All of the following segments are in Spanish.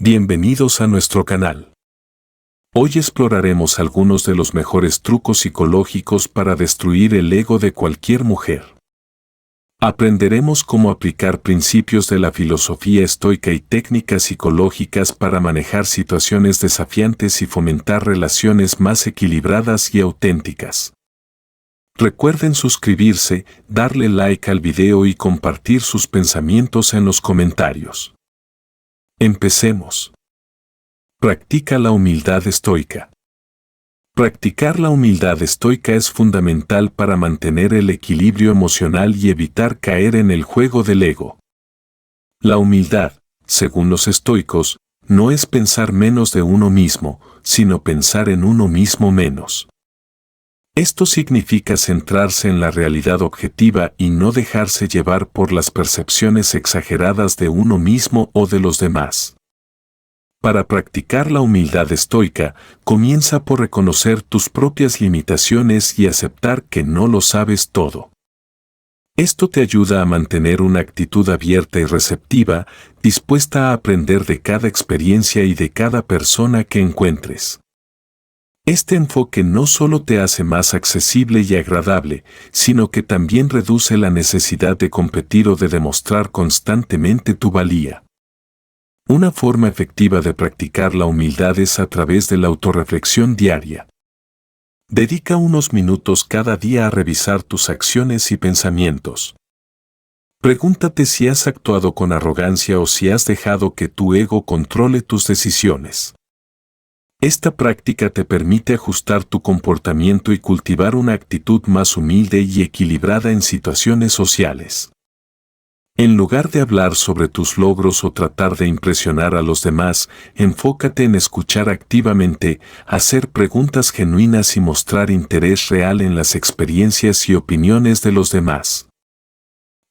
Bienvenidos a nuestro canal. Hoy exploraremos algunos de los mejores trucos psicológicos para destruir el ego de cualquier mujer. Aprenderemos cómo aplicar principios de la filosofía estoica y técnicas psicológicas para manejar situaciones desafiantes y fomentar relaciones más equilibradas y auténticas. Recuerden suscribirse, darle like al video y compartir sus pensamientos en los comentarios. Empecemos. Practica la humildad estoica. Practicar la humildad estoica es fundamental para mantener el equilibrio emocional y evitar caer en el juego del ego. La humildad, según los estoicos, no es pensar menos de uno mismo, sino pensar en uno mismo menos. Esto significa centrarse en la realidad objetiva y no dejarse llevar por las percepciones exageradas de uno mismo o de los demás. Para practicar la humildad estoica, comienza por reconocer tus propias limitaciones y aceptar que no lo sabes todo. Esto te ayuda a mantener una actitud abierta y receptiva, dispuesta a aprender de cada experiencia y de cada persona que encuentres. Este enfoque no solo te hace más accesible y agradable, sino que también reduce la necesidad de competir o de demostrar constantemente tu valía. Una forma efectiva de practicar la humildad es a través de la autorreflexión diaria. Dedica unos minutos cada día a revisar tus acciones y pensamientos. Pregúntate si has actuado con arrogancia o si has dejado que tu ego controle tus decisiones. Esta práctica te permite ajustar tu comportamiento y cultivar una actitud más humilde y equilibrada en situaciones sociales. En lugar de hablar sobre tus logros o tratar de impresionar a los demás, enfócate en escuchar activamente, hacer preguntas genuinas y mostrar interés real en las experiencias y opiniones de los demás.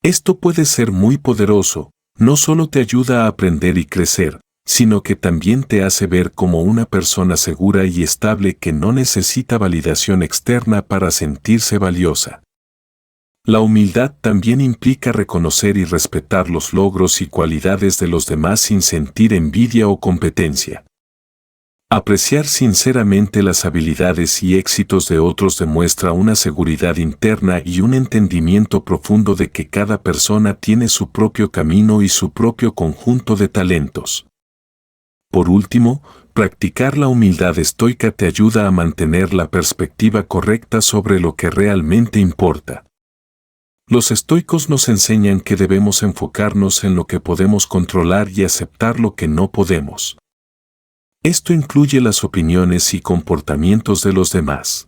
Esto puede ser muy poderoso, no solo te ayuda a aprender y crecer, sino que también te hace ver como una persona segura y estable que no necesita validación externa para sentirse valiosa. La humildad también implica reconocer y respetar los logros y cualidades de los demás sin sentir envidia o competencia. Apreciar sinceramente las habilidades y éxitos de otros demuestra una seguridad interna y un entendimiento profundo de que cada persona tiene su propio camino y su propio conjunto de talentos. Por último, practicar la humildad estoica te ayuda a mantener la perspectiva correcta sobre lo que realmente importa. Los estoicos nos enseñan que debemos enfocarnos en lo que podemos controlar y aceptar lo que no podemos. Esto incluye las opiniones y comportamientos de los demás.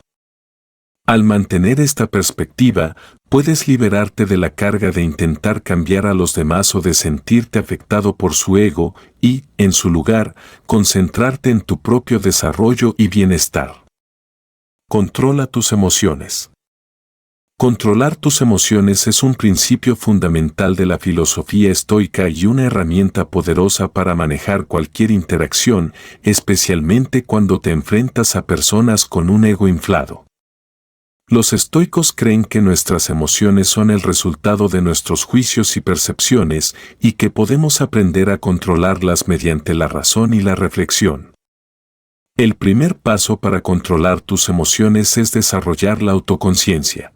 Al mantener esta perspectiva, puedes liberarte de la carga de intentar cambiar a los demás o de sentirte afectado por su ego y, en su lugar, concentrarte en tu propio desarrollo y bienestar. Controla tus emociones. Controlar tus emociones es un principio fundamental de la filosofía estoica y una herramienta poderosa para manejar cualquier interacción, especialmente cuando te enfrentas a personas con un ego inflado. Los estoicos creen que nuestras emociones son el resultado de nuestros juicios y percepciones y que podemos aprender a controlarlas mediante la razón y la reflexión. El primer paso para controlar tus emociones es desarrollar la autoconciencia.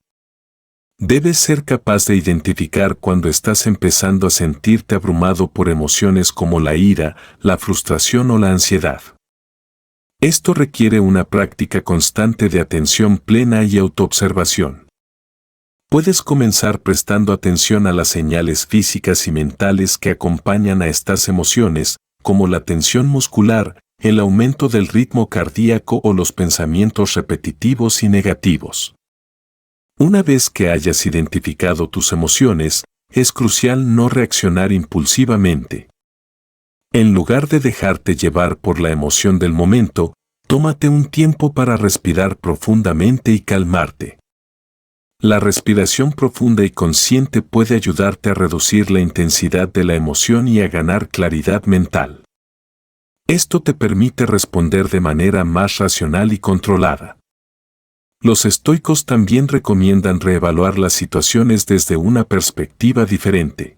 Debes ser capaz de identificar cuando estás empezando a sentirte abrumado por emociones como la ira, la frustración o la ansiedad. Esto requiere una práctica constante de atención plena y autoobservación. Puedes comenzar prestando atención a las señales físicas y mentales que acompañan a estas emociones, como la tensión muscular, el aumento del ritmo cardíaco o los pensamientos repetitivos y negativos. Una vez que hayas identificado tus emociones, es crucial no reaccionar impulsivamente. En lugar de dejarte llevar por la emoción del momento, tómate un tiempo para respirar profundamente y calmarte. La respiración profunda y consciente puede ayudarte a reducir la intensidad de la emoción y a ganar claridad mental. Esto te permite responder de manera más racional y controlada. Los estoicos también recomiendan reevaluar las situaciones desde una perspectiva diferente.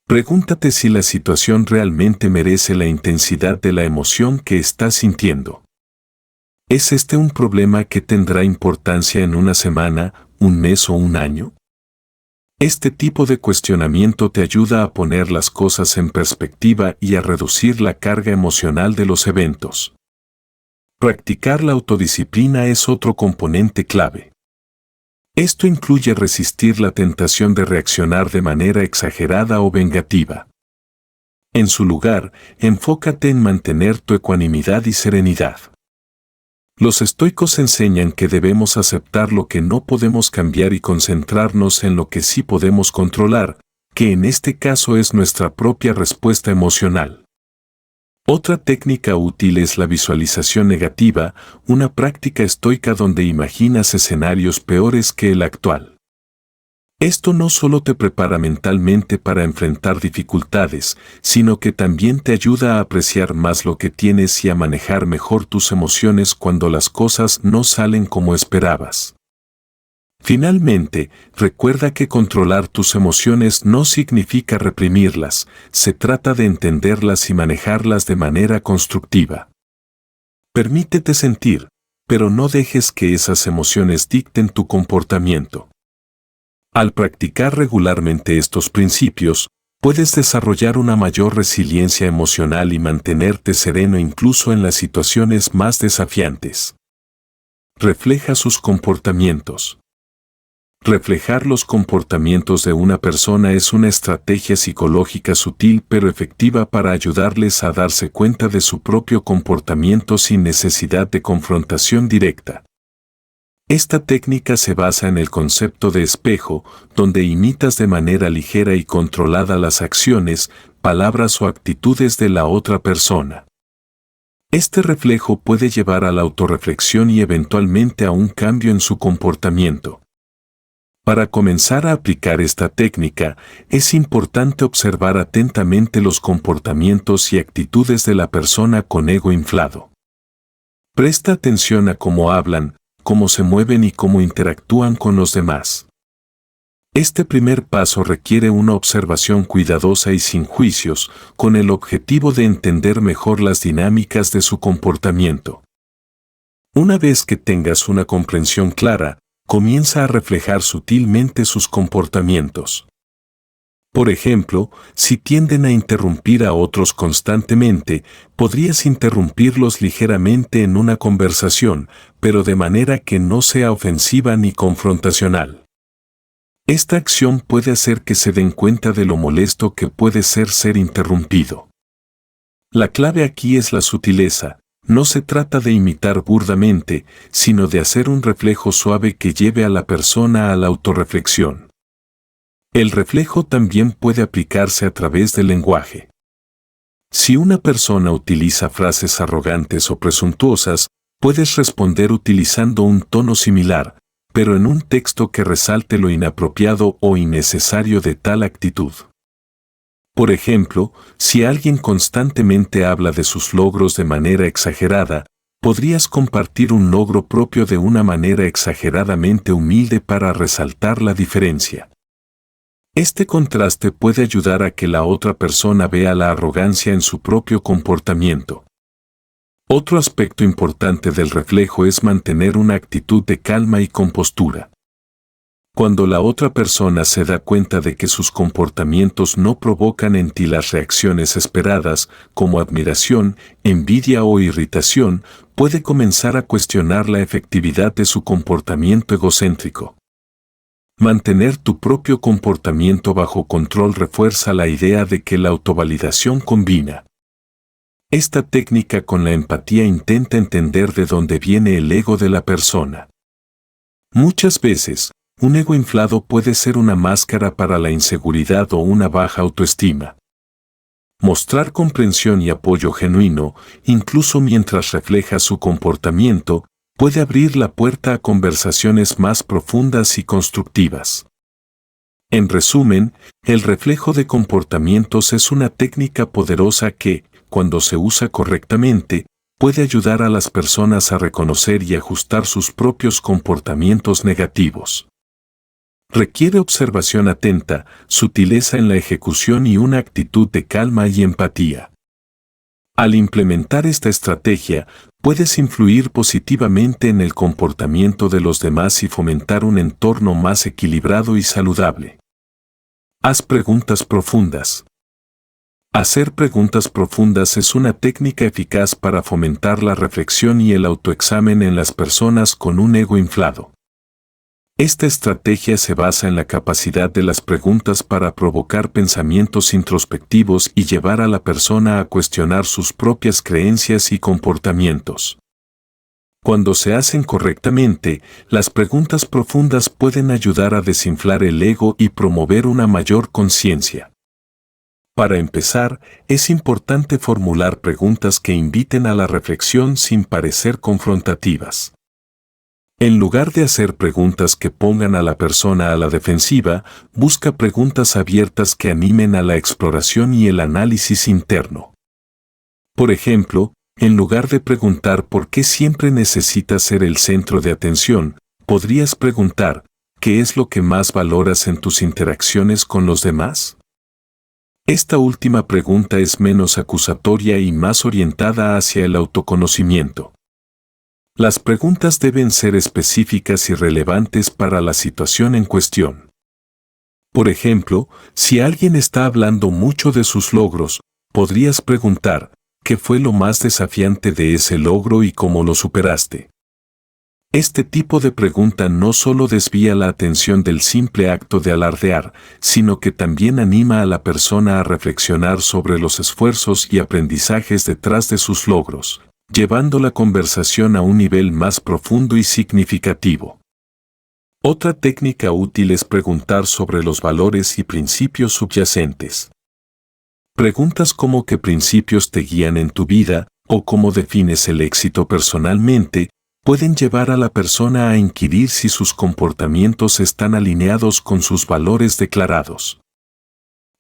Pregúntate si la situación realmente merece la intensidad de la emoción que estás sintiendo. ¿Es este un problema que tendrá importancia en una semana, un mes o un año? Este tipo de cuestionamiento te ayuda a poner las cosas en perspectiva y a reducir la carga emocional de los eventos. Practicar la autodisciplina es otro componente clave. Esto incluye resistir la tentación de reaccionar de manera exagerada o vengativa. En su lugar, enfócate en mantener tu ecuanimidad y serenidad. Los estoicos enseñan que debemos aceptar lo que no podemos cambiar y concentrarnos en lo que sí podemos controlar, que en este caso es nuestra propia respuesta emocional. Otra técnica útil es la visualización negativa, una práctica estoica donde imaginas escenarios peores que el actual. Esto no solo te prepara mentalmente para enfrentar dificultades, sino que también te ayuda a apreciar más lo que tienes y a manejar mejor tus emociones cuando las cosas no salen como esperabas. Finalmente, recuerda que controlar tus emociones no significa reprimirlas, se trata de entenderlas y manejarlas de manera constructiva. Permítete sentir, pero no dejes que esas emociones dicten tu comportamiento. Al practicar regularmente estos principios, puedes desarrollar una mayor resiliencia emocional y mantenerte sereno incluso en las situaciones más desafiantes. Refleja sus comportamientos. Reflejar los comportamientos de una persona es una estrategia psicológica sutil pero efectiva para ayudarles a darse cuenta de su propio comportamiento sin necesidad de confrontación directa. Esta técnica se basa en el concepto de espejo, donde imitas de manera ligera y controlada las acciones, palabras o actitudes de la otra persona. Este reflejo puede llevar a la autorreflexión y eventualmente a un cambio en su comportamiento. Para comenzar a aplicar esta técnica, es importante observar atentamente los comportamientos y actitudes de la persona con ego inflado. Presta atención a cómo hablan, cómo se mueven y cómo interactúan con los demás. Este primer paso requiere una observación cuidadosa y sin juicios, con el objetivo de entender mejor las dinámicas de su comportamiento. Una vez que tengas una comprensión clara, comienza a reflejar sutilmente sus comportamientos. Por ejemplo, si tienden a interrumpir a otros constantemente, podrías interrumpirlos ligeramente en una conversación, pero de manera que no sea ofensiva ni confrontacional. Esta acción puede hacer que se den cuenta de lo molesto que puede ser interrumpido. La clave aquí es la sutileza. No se trata de imitar burdamente, sino de hacer un reflejo suave que lleve a la persona a la autorreflexión. El reflejo también puede aplicarse a través del lenguaje. Si una persona utiliza frases arrogantes o presuntuosas, puedes responder utilizando un tono similar, pero en un texto que resalte lo inapropiado o innecesario de tal actitud. Por ejemplo, si alguien constantemente habla de sus logros de manera exagerada, podrías compartir un logro propio de una manera exageradamente humilde para resaltar la diferencia. Este contraste puede ayudar a que la otra persona vea la arrogancia en su propio comportamiento. Otro aspecto importante del reflejo es mantener una actitud de calma y compostura. Cuando la otra persona se da cuenta de que sus comportamientos no provocan en ti las reacciones esperadas, como admiración, envidia o irritación, puede comenzar a cuestionar la efectividad de su comportamiento egocéntrico. Mantener tu propio comportamiento bajo control refuerza la idea de que la autovalidación combina. Esta técnica con la empatía intenta entender de dónde viene el ego de la persona. Muchas veces, un ego inflado puede ser una máscara para la inseguridad o una baja autoestima. Mostrar comprensión y apoyo genuino, incluso mientras refleja su comportamiento, puede abrir la puerta a conversaciones más profundas y constructivas. En resumen, el reflejo de comportamientos es una técnica poderosa que, cuando se usa correctamente, puede ayudar a las personas a reconocer y ajustar sus propios comportamientos negativos. Requiere observación atenta, sutileza en la ejecución y una actitud de calma y empatía. Al implementar esta estrategia, puedes influir positivamente en el comportamiento de los demás y fomentar un entorno más equilibrado y saludable. Haz preguntas profundas. Hacer preguntas profundas es una técnica eficaz para fomentar la reflexión y el autoexamen en las personas con un ego inflado. Esta estrategia se basa en la capacidad de las preguntas para provocar pensamientos introspectivos y llevar a la persona a cuestionar sus propias creencias y comportamientos. Cuando se hacen correctamente, las preguntas profundas pueden ayudar a desinflar el ego y promover una mayor conciencia. Para empezar, es importante formular preguntas que inviten a la reflexión sin parecer confrontativas. En lugar de hacer preguntas que pongan a la persona a la defensiva, busca preguntas abiertas que animen a la exploración y el análisis interno. Por ejemplo, en lugar de preguntar por qué siempre necesitas ser el centro de atención, podrías preguntar, ¿qué es lo que más valoras en tus interacciones con los demás? Esta última pregunta es menos acusatoria y más orientada hacia el autoconocimiento. Las preguntas deben ser específicas y relevantes para la situación en cuestión. Por ejemplo, si alguien está hablando mucho de sus logros, podrías preguntar, ¿qué fue lo más desafiante de ese logro y cómo lo superaste? Este tipo de pregunta no solo desvía la atención del simple acto de alardear, sino que también anima a la persona a reflexionar sobre los esfuerzos y aprendizajes detrás de sus logros, llevando la conversación a un nivel más profundo y significativo. Otra técnica útil es preguntar sobre los valores y principios subyacentes. Preguntas como qué principios te guían en tu vida o cómo defines el éxito personalmente pueden llevar a la persona a inquirir si sus comportamientos están alineados con sus valores declarados.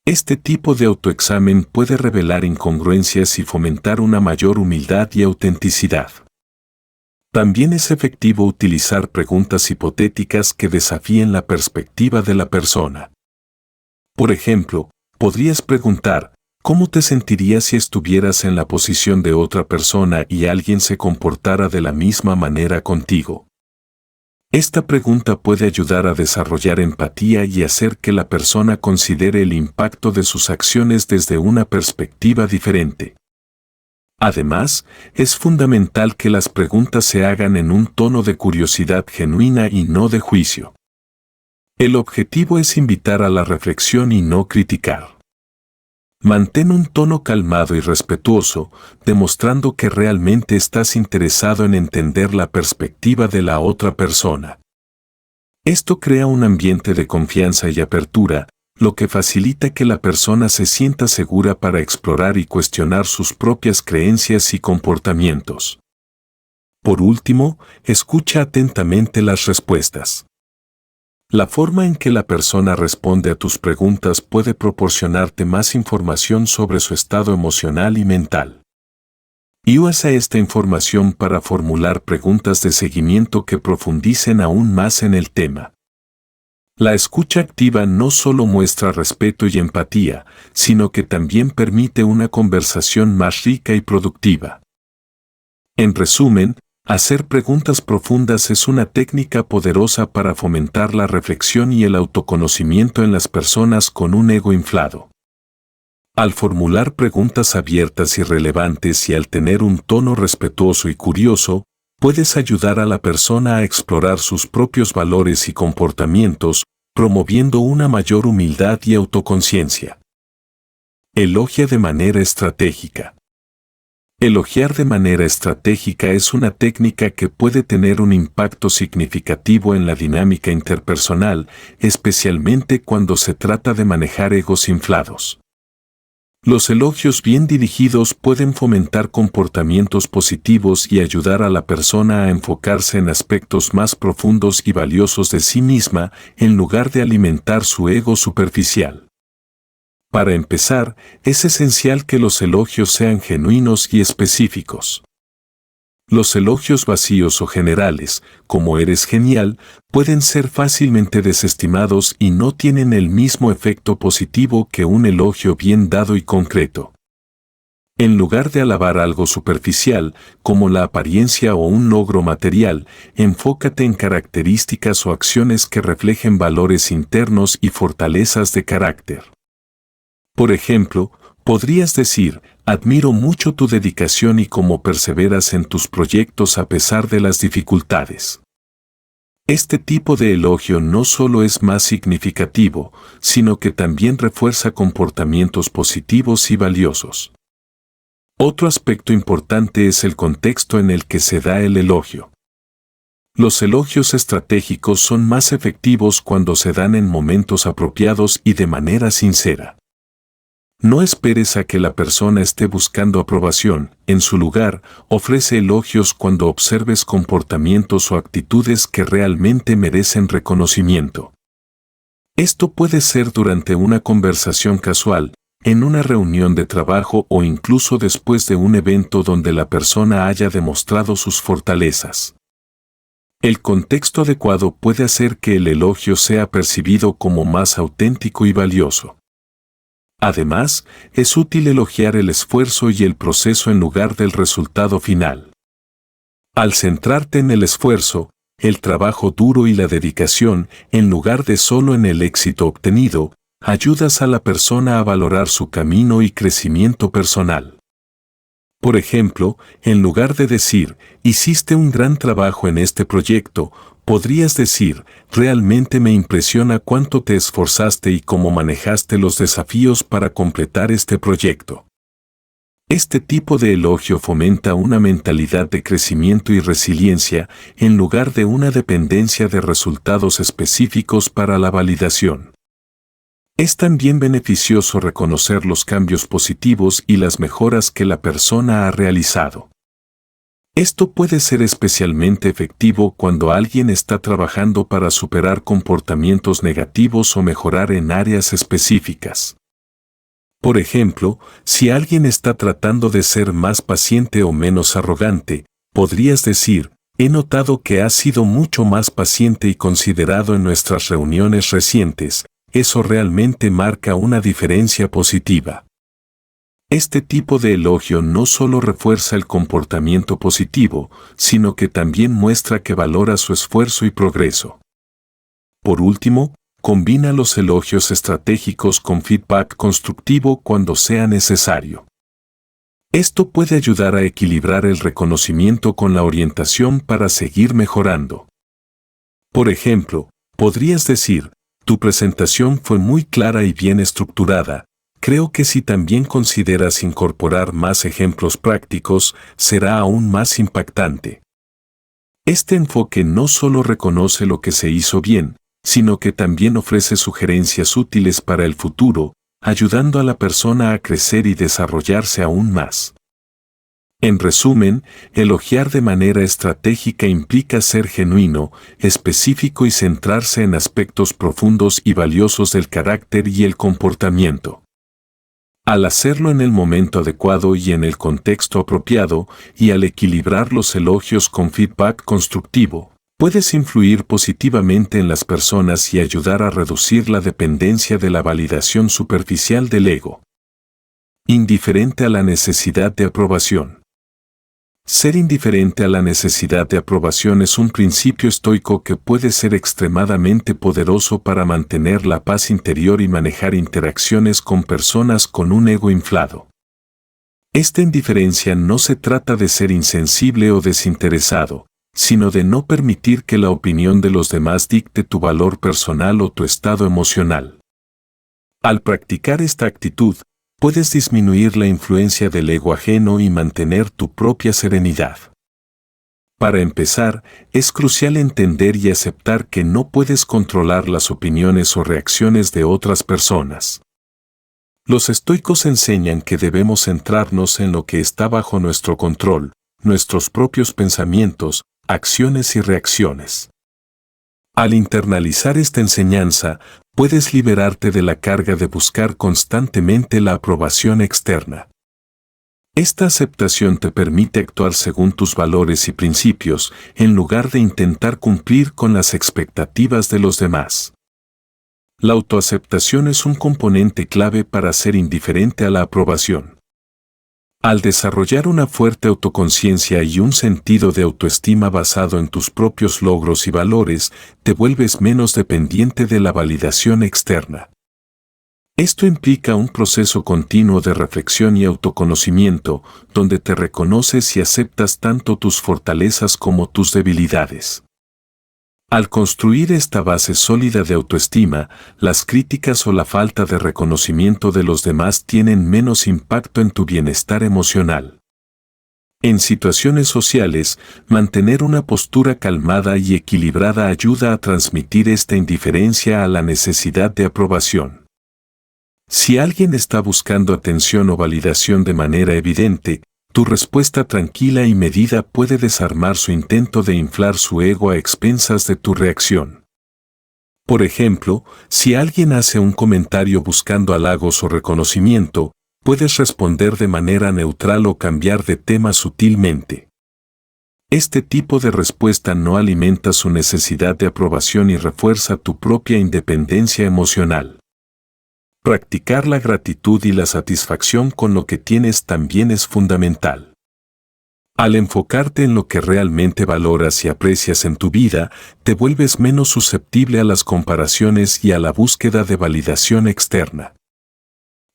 Este tipo de autoexamen puede revelar incongruencias y fomentar una mayor humildad y autenticidad. También es efectivo utilizar preguntas hipotéticas que desafíen la perspectiva de la persona. Por ejemplo, podrías preguntar, ¿cómo te sentirías si estuvieras en la posición de otra persona y alguien se comportara de la misma manera contigo? Esta pregunta puede ayudar a desarrollar empatía y hacer que la persona considere el impacto de sus acciones desde una perspectiva diferente. Además, es fundamental que las preguntas se hagan en un tono de curiosidad genuina y no de juicio. El objetivo es invitar a la reflexión y no criticar. Mantén un tono calmado y respetuoso, demostrando que realmente estás interesado en entender la perspectiva de la otra persona. Esto crea un ambiente de confianza y apertura, lo que facilita que la persona se sienta segura para explorar y cuestionar sus propias creencias y comportamientos. Por último, escucha atentamente las respuestas. La forma en que la persona responde a tus preguntas puede proporcionarte más información sobre su estado emocional y mental. Y usa esta información para formular preguntas de seguimiento que profundicen aún más en el tema. La escucha activa no solo muestra respeto y empatía, sino que también permite una conversación más rica y productiva. En resumen, hacer preguntas profundas es una técnica poderosa para fomentar la reflexión y el autoconocimiento en las personas con un ego inflado. Al formular preguntas abiertas y relevantes y al tener un tono respetuoso y curioso, puedes ayudar a la persona a explorar sus propios valores y comportamientos, promoviendo una mayor humildad y autoconciencia. Elogia de manera estratégica. Elogiar de manera estratégica es una técnica que puede tener un impacto significativo en la dinámica interpersonal, especialmente cuando se trata de manejar egos inflados. Los elogios bien dirigidos pueden fomentar comportamientos positivos y ayudar a la persona a enfocarse en aspectos más profundos y valiosos de sí misma, en lugar de alimentar su ego superficial. Para empezar, es esencial que los elogios sean genuinos y específicos. Los elogios vacíos o generales, como eres genial, pueden ser fácilmente desestimados y no tienen el mismo efecto positivo que un elogio bien dado y concreto. En lugar de alabar algo superficial, como la apariencia o un logro material, enfócate en características o acciones que reflejen valores internos y fortalezas de carácter. Por ejemplo, podrías decir, admiro mucho tu dedicación y cómo perseveras en tus proyectos a pesar de las dificultades. Este tipo de elogio no solo es más significativo, sino que también refuerza comportamientos positivos y valiosos. Otro aspecto importante es el contexto en el que se da el elogio. Los elogios estratégicos son más efectivos cuando se dan en momentos apropiados y de manera sincera. No esperes a que la persona esté buscando aprobación. En su lugar, ofrece elogios cuando observes comportamientos o actitudes que realmente merecen reconocimiento. Esto puede ser durante una conversación casual, en una reunión de trabajo o incluso después de un evento donde la persona haya demostrado sus fortalezas. El contexto adecuado puede hacer que el elogio sea percibido como más auténtico y valioso. Además, es útil elogiar el esfuerzo y el proceso en lugar del resultado final. Al centrarte en el esfuerzo, el trabajo duro y la dedicación, en lugar de solo en el éxito obtenido, ayudas a la persona a valorar su camino y crecimiento personal. Por ejemplo, en lugar de decir, hiciste un gran trabajo en este proyecto, podrías decir, realmente me impresiona cuánto te esforzaste y cómo manejaste los desafíos para completar este proyecto. Este tipo de elogio fomenta una mentalidad de crecimiento y resiliencia en lugar de una dependencia de resultados específicos para la validación. Es también beneficioso reconocer los cambios positivos y las mejoras que la persona ha realizado. Esto puede ser especialmente efectivo cuando alguien está trabajando para superar comportamientos negativos o mejorar en áreas específicas. Por ejemplo, si alguien está tratando de ser más paciente o menos arrogante, podrías decir, he notado que has sido mucho más paciente y considerado en nuestras reuniones recientes. Eso realmente marca una diferencia positiva. Este tipo de elogio no solo refuerza el comportamiento positivo, sino que también muestra que valora su esfuerzo y progreso. Por último, combina los elogios estratégicos con feedback constructivo cuando sea necesario. Esto puede ayudar a equilibrar el reconocimiento con la orientación para seguir mejorando. Por ejemplo, podrías decir, tu presentación fue muy clara y bien estructurada. Creo que si también consideras incorporar más ejemplos prácticos, será aún más impactante. Este enfoque no solo reconoce lo que se hizo bien, sino que también ofrece sugerencias útiles para el futuro, ayudando a la persona a crecer y desarrollarse aún más. En resumen, elogiar de manera estratégica implica ser genuino, específico y centrarse en aspectos profundos y valiosos del carácter y el comportamiento. Al hacerlo en el momento adecuado y en el contexto apropiado, y al equilibrar los elogios con feedback constructivo, puedes influir positivamente en las personas y ayudar a reducir la dependencia de la validación superficial del ego. Indiferente a la necesidad de aprobación. Ser indiferente a la necesidad de aprobación es un principio estoico que puede ser extremadamente poderoso para mantener la paz interior y manejar interacciones con personas con un ego inflado. Esta indiferencia no se trata de ser insensible o desinteresado, sino de no permitir que la opinión de los demás dicte tu valor personal o tu estado emocional. Al practicar esta actitud, puedes disminuir la influencia del ego ajeno y mantener tu propia serenidad. Para empezar, es crucial entender y aceptar que no puedes controlar las opiniones o reacciones de otras personas. Los estoicos enseñan que debemos centrarnos en lo que está bajo nuestro control, nuestros propios pensamientos, acciones y reacciones. Al internalizar esta enseñanza, puedes liberarte de la carga de buscar constantemente la aprobación externa. Esta aceptación te permite actuar según tus valores y principios, en lugar de intentar cumplir con las expectativas de los demás. La autoaceptación es un componente clave para ser indiferente a la aprobación. Al desarrollar una fuerte autoconciencia y un sentido de autoestima basado en tus propios logros y valores, te vuelves menos dependiente de la validación externa. Esto implica un proceso continuo de reflexión y autoconocimiento, donde te reconoces y aceptas tanto tus fortalezas como tus debilidades. Al construir esta base sólida de autoestima, las críticas o la falta de reconocimiento de los demás tienen menos impacto en tu bienestar emocional. En situaciones sociales, mantener una postura calmada y equilibrada ayuda a transmitir esta indiferencia a la necesidad de aprobación. Si alguien está buscando atención o validación de manera evidente, tu respuesta tranquila y medida puede desarmar su intento de inflar su ego a expensas de tu reacción. Por ejemplo, si alguien hace un comentario buscando halagos o reconocimiento, puedes responder de manera neutral o cambiar de tema sutilmente. Este tipo de respuesta no alimenta su necesidad de aprobación y refuerza tu propia independencia emocional. Practicar la gratitud y la satisfacción con lo que tienes también es fundamental. Al enfocarte en lo que realmente valoras y aprecias en tu vida, te vuelves menos susceptible a las comparaciones y a la búsqueda de validación externa.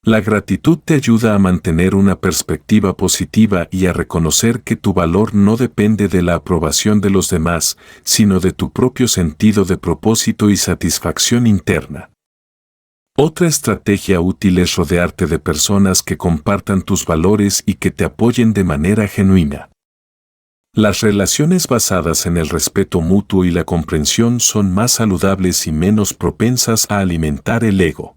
La gratitud te ayuda a mantener una perspectiva positiva y a reconocer que tu valor no depende de la aprobación de los demás, sino de tu propio sentido de propósito y satisfacción interna. Otra estrategia útil es rodearte de personas que compartan tus valores y que te apoyen de manera genuina. Las relaciones basadas en el respeto mutuo y la comprensión son más saludables y menos propensas a alimentar el ego.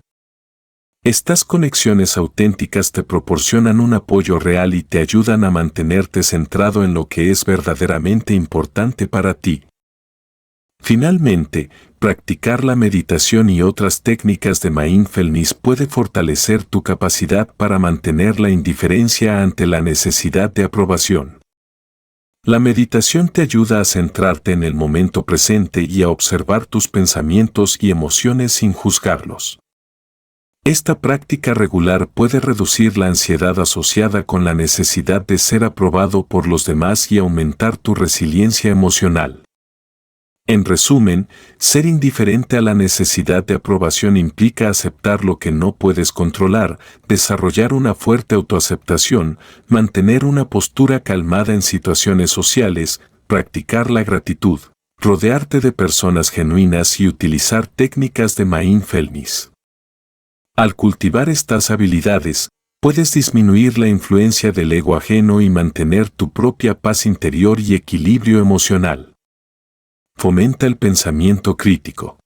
Estas conexiones auténticas te proporcionan un apoyo real y te ayudan a mantenerte centrado en lo que es verdaderamente importante para ti. Finalmente, practicar la meditación y otras técnicas de mindfulness puede fortalecer tu capacidad para mantener la indiferencia ante la necesidad de aprobación. La meditación te ayuda a centrarte en el momento presente y a observar tus pensamientos y emociones sin juzgarlos. Esta práctica regular puede reducir la ansiedad asociada con la necesidad de ser aprobado por los demás y aumentar tu resiliencia emocional. En resumen, ser indiferente a la necesidad de aprobación implica aceptar lo que no puedes controlar, desarrollar una fuerte autoaceptación, mantener una postura calmada en situaciones sociales, practicar la gratitud, rodearte de personas genuinas y utilizar técnicas de mindfulness. Al cultivar estas habilidades, puedes disminuir la influencia del ego ajeno y mantener tu propia paz interior y equilibrio emocional. Fomenta el pensamiento crítico.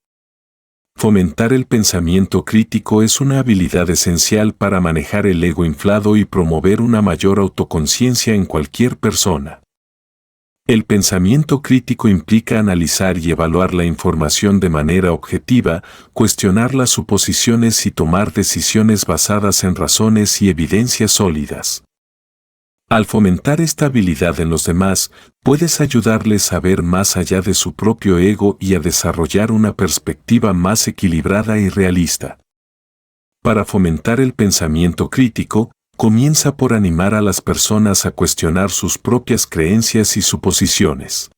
Fomentar el pensamiento crítico es una habilidad esencial para manejar el ego inflado y promover una mayor autoconciencia en cualquier persona. El pensamiento crítico implica analizar y evaluar la información de manera objetiva, cuestionar las suposiciones y tomar decisiones basadas en razones y evidencias sólidas. Al fomentar esta habilidad en los demás, puedes ayudarles a ver más allá de su propio ego y a desarrollar una perspectiva más equilibrada y realista. Para fomentar el pensamiento crítico, comienza por animar a las personas a cuestionar sus propias creencias y suposiciones.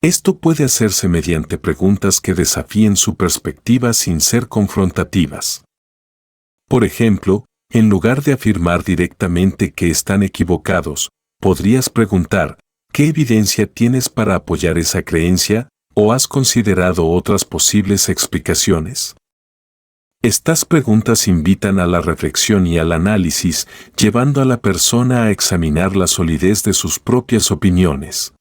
Esto puede hacerse mediante preguntas que desafíen su perspectiva sin ser confrontativas. Por ejemplo, en lugar de afirmar directamente que están equivocados, podrías preguntar, ¿qué evidencia tienes para apoyar esa creencia, o has considerado otras posibles explicaciones? Estas preguntas invitan a la reflexión y al análisis, llevando a la persona a examinar la solidez de sus propias opiniones.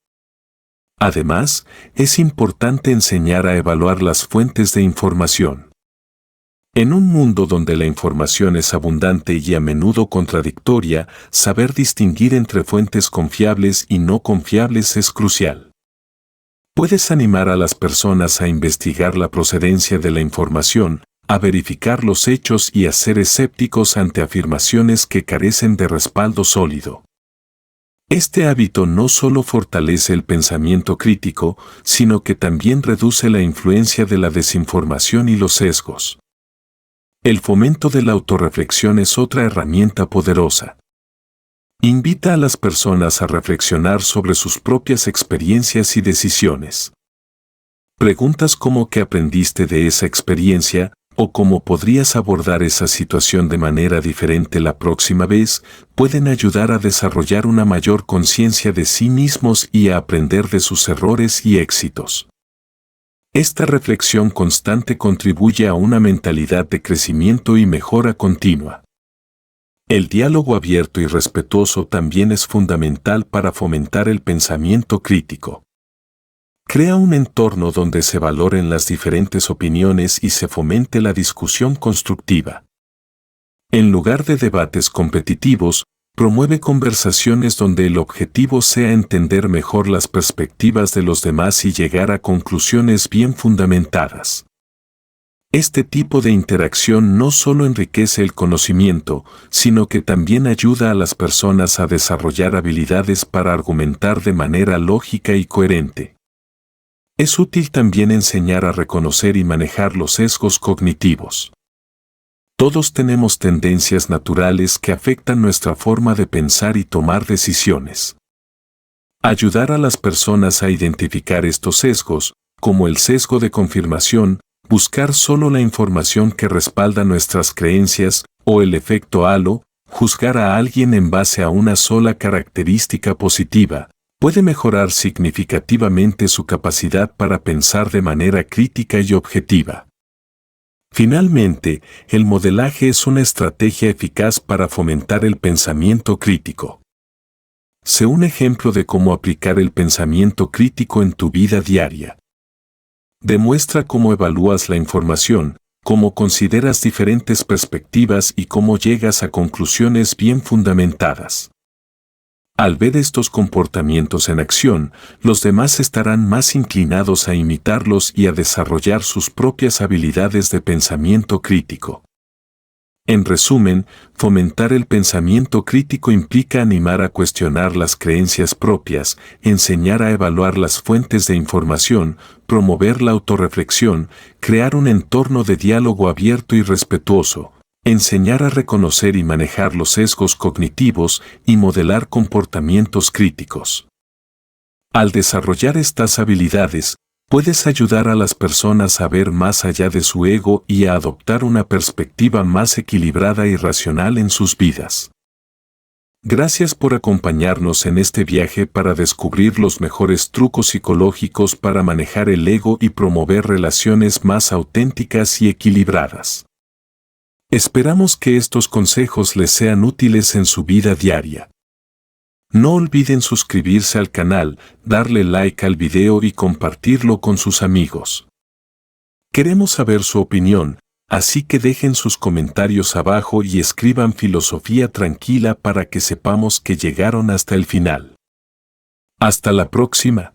Además, es importante enseñar a evaluar las fuentes de información. En un mundo donde la información es abundante y a menudo contradictoria, saber distinguir entre fuentes confiables y no confiables es crucial. Puedes animar a las personas a investigar la procedencia de la información, a verificar los hechos y a ser escépticos ante afirmaciones que carecen de respaldo sólido. Este hábito no solo fortalece el pensamiento crítico, sino que también reduce la influencia de la desinformación y los sesgos. El fomento de la autorreflexión es otra herramienta poderosa. Invita a las personas a reflexionar sobre sus propias experiencias y decisiones. Preguntas como ¿qué aprendiste de esa experiencia? O cómo podrías abordar esa situación de manera diferente la próxima vez, pueden ayudar a desarrollar una mayor conciencia de sí mismos y a aprender de sus errores y éxitos. Esta reflexión constante contribuye a una mentalidad de crecimiento y mejora continua. El diálogo abierto y respetuoso también es fundamental para fomentar el pensamiento crítico. Crea un entorno donde se valoren las diferentes opiniones y se fomente la discusión constructiva. En lugar de debates competitivos, promueve conversaciones donde el objetivo sea entender mejor las perspectivas de los demás y llegar a conclusiones bien fundamentadas. Este tipo de interacción no solo enriquece el conocimiento, sino que también ayuda a las personas a desarrollar habilidades para argumentar de manera lógica y coherente. Es útil también enseñar a reconocer y manejar los sesgos cognitivos. Todos tenemos tendencias naturales que afectan nuestra forma de pensar y tomar decisiones. Ayudar a las personas a identificar estos sesgos, como el sesgo de confirmación, buscar solo la información que respalda nuestras creencias, o el efecto halo, juzgar a alguien en base a una sola característica positiva, puede mejorar significativamente su capacidad para pensar de manera crítica y objetiva. Finalmente, el modelaje es una estrategia eficaz para fomentar el pensamiento crítico. Sé un ejemplo de cómo aplicar el pensamiento crítico en tu vida diaria. Demuestra cómo evalúas la información, cómo consideras diferentes perspectivas y cómo llegas a conclusiones bien fundamentadas. Al ver estos comportamientos en acción, los demás estarán más inclinados a imitarlos y a desarrollar sus propias habilidades de pensamiento crítico. En resumen, fomentar el pensamiento crítico implica animar a cuestionar las creencias propias, enseñar a evaluar las fuentes de información, promover la autorreflexión, crear un entorno de diálogo abierto y respetuoso, enseñar a reconocer y manejar los sesgos cognitivos y modelar comportamientos críticos. Al desarrollar estas habilidades, puedes ayudar a las personas a ver más allá de su ego y a adoptar una perspectiva más equilibrada y racional en sus vidas. Gracias por acompañarnos en este viaje para descubrir los mejores trucos psicológicos para manejar el ego y promover relaciones más auténticas y equilibradas. Esperamos que estos consejos les sean útiles en su vida diaria. No olviden suscribirse al canal, darle like al video y compartirlo con sus amigos. Queremos saber su opinión, así que dejen sus comentarios abajo y escriban filosofía tranquila para que sepamos que llegaron hasta el final. Hasta la próxima.